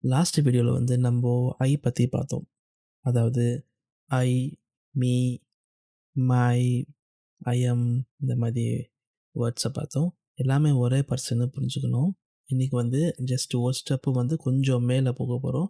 Last வீடியோவில் வந்து நம்ம ஐ பற்றி பார்த்தோம். அதாவது ஐ, மீ, மை, ஐஎம் இந்த மாதிரி வேர்ட்ஸை பார்த்தோம். எல்லாமே ஒரே பர்சன்னு புரிஞ்சுக்கணும். இன்றைக்கி வந்து ஜஸ்ட் ஒரு ஸ்டெப்பு வந்து கொஞ்சம் மேலே போக போகிறோம்.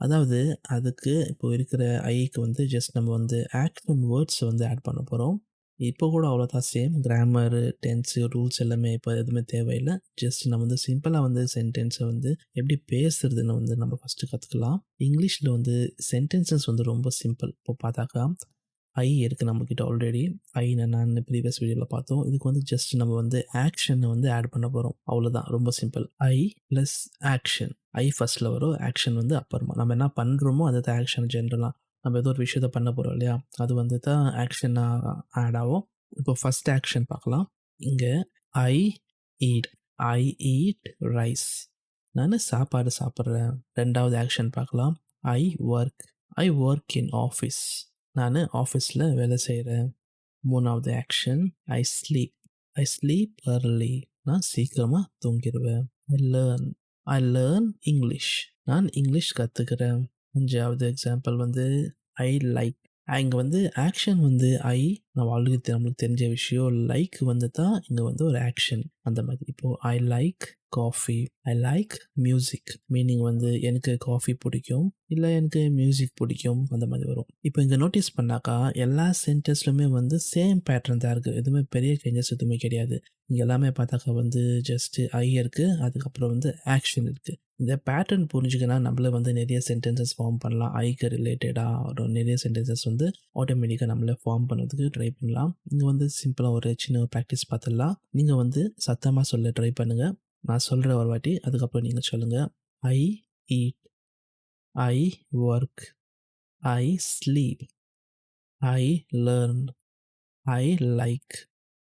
அதாவது அதுக்கு இப்போ இருக்கிற ஐக்கு வந்து ஜஸ்ட் நம்ம வந்து ஆக்ஷன் வேர்ட்ஸை வந்து ஆட் பண்ண போகிறோம். இப்போ கூட அவ்வளோதான் சேம் கிராமரு, டென்ஸு, ரூல்ஸ் எல்லாமே இப்போ எதுவுமே தேவையில்லை. ஜஸ்ட் நம்ம வந்து சிம்பிளாக வந்து சென்டென்ஸை வந்து எப்படி பேசுறதுன்னு வந்து நம்ம ஃபஸ்ட்டு கற்றுக்கலாம். இங்கிலீஷில் வந்து சென்டென்சஸ் வந்து ரொம்ப சிம்பிள். இப்போ பார்த்தாக்கா ஐ இருக்குது நம்மக்கிட்ட ஆல்ரெடி. ஐ நான் ப்ரீவியஸ் வீடியோவில் பார்த்தோம். இதுக்கு வந்து ஜஸ்ட் நம்ம வந்து ஆக்ஷனை வந்து ஆட் பண்ண போகிறோம். அவ்வளோதான், ரொம்ப சிம்பிள். ஐ ப்ளஸ் ஆக்ஷன். ஐ ஃபஸ்ட்டில் வரும், ஆக்ஷன் வந்து அப்புறமா. நம்ம என்ன பண்ணுறோமோ அது தான் ஆக்ஷன். ஜென்ரலாக நம்ம ஏதோ ஒரு விஷயத்த பண்ண போகிறோம் இல்லையா, அது வந்து தான் ஆக்ஷனாக ஆட் ஆகும். இப்போ ஃபஸ்ட் ஆக்ஷன் பார்க்கலாம். இங்கே I eat. I eat rice. நான் சாப்பாடு சாப்பிட்றேன். ரெண்டாவது ஆக்ஷன் பார்க்கலாம். I work. I work in office. நான் ஆஃபீஸில் வேலை செய்கிறேன். மூணாவது action I sleep. I sleep early. நான் சீக்கிரமாக தூங்கிடுவேன். I learn English. நான் இங்கிலீஷ் கற்றுக்கிறேன். அஞ்சாவது எக்ஸாம்பிள் வந்து ஐ லைக். இங்கே வந்து ஆக்ஷன் வந்து ஐ நம்ம ஆல்ரெடி நம்மளுக்கு தெரிஞ்ச விஷயம். லைக் வந்து தான் இங்கே வந்து ஒரு ஆக்ஷன் அந்த மாதிரி. இப்போது I like coffee. I like music. Meaning வந்து எனக்கு காஃபி பிடிக்கும், இல்லை எனக்கு மியூசிக் பிடிக்கும், அந்த மாதிரி வரும். இப்போ இங்கே நோட்டீஸ் பண்ணாக்கா எல்லா சென்டென்ஸ்லுமே வந்து சேம் பேட்டர்ன் தான் இருக்குது. எதுவுமே பெரிய சேஞ்சஸ் எதுவுமே கிடையாது. இங்கே எல்லாமே பார்த்தாக்கா வந்து ஜஸ்ட்டு ஐ இருக்குது, அதுக்கப்புறம் வந்து ஆக்ஷன் இருக்குது. இந்த பேட்டர்ன் புரிஞ்சுக்கினா நம்மளே வந்து நிறைய சென்டென்சஸ் ஃபார்ம் பண்ணலாம். ஐக்கு ரிலேட்டடாக ஒரு நிறைய சென்டென்சஸ் வந்து ஆட்டோமேட்டிக்காக நம்மளே ஃபார்ம் பண்ணுறதுக்கு ட்ரை பண்ணலாம். இங்கே வந்து சிம்பிளாக ஒரு சின்ன ப்ராக்டிஸ் பார்த்துடலாம். நீங்கள் வந்து சத்தமாக சொல்ல ட்ரை பண்ணுங்கள். நான் சொல்கிற ஒரு வாட்டி, அதுக்கப்புறம் நீங்கள் சொல்லுங்கள். I eat. I work. I sleep. I learn. I like.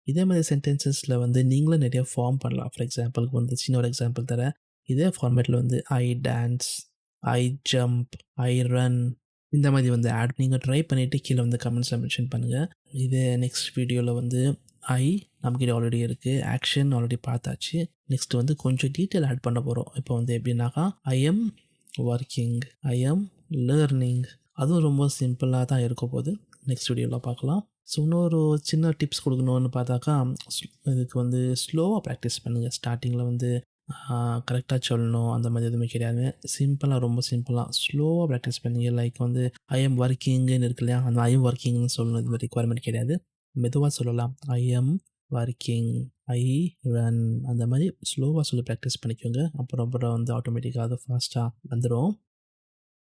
இதே மாதிரி சென்டென்சஸில் வந்து நீங்களும் நிறைய ஃபார்ம் பண்ணலாம். ஃபார் எக்ஸாம்பிளுக்கு வந்து சின்ன ஒரு எக்ஸாம்பிள் தரேன். இதே ஃபார்மேட்டில் வந்து I dance. I jump. I run. இந்த மாதிரி வந்து ஆட் நீங்கள் ட்ரை பண்ணிவிட்டு கீழே வந்து கமெண்ட்ஸில் மென்ஷன் பண்ணுங்கள். இதே நெக்ஸ்ட் வீடியோவில் வந்து ஐ நம்மக்கிட்ட ஆல்ரெடி இருக்குது, ஆக்ஷன் ஆல்ரெடி பார்த்தாச்சு. நெக்ஸ்ட் வந்து கொஞ்சம் டீட்டெயில் ஆட் பண்ண போகிறோம். இப்போ வந்து எப்படின்னாக்கா I am working. I am learning. அதுவும் ரொம்ப சிம்பிளாக தான் இருக்க போகுது. நெக்ஸ்ட் வீடியோவில் பார்க்கலாம். ஸோ இன்னொரு சின்ன டிப்ஸ் கொடுக்கணுன்னு பார்த்தாக்கா, இதுக்கு வந்து ஸ்லோவாக ப்ராக்டிஸ் பண்ணுங்கள். ஸ்டார்டிங்கில் வந்து கரெக்டாக சொல்லணும் அந்த மாதிரி எதுவுமே கிடையாது. சிம்பிளாக, ரொம்ப சிம்பிளாக ஸ்லோவாக ப்ராக்டிஸ் பண்ணுங்க. லைக் வந்து ஐ எம் ஒர்க்கிங்குன்னு இருக்கு இல்லையா, அந்த ஐ எம் ஒர்க்கிங்னு சொல்லணும், இது ரிக்குவயர்மெண்ட் கிடையாது. மெதுவாக சொல்லலாம். I am working. I run. அந்த மாதிரி ஸ்லோவாக சொல்லி ப்ராக்டிஸ் பண்ணிக்கோங்க. அப்புறம் வந்து ஆட்டோமேட்டிக்காக அது ஃபாஸ்ட்டாக வந்துடும்.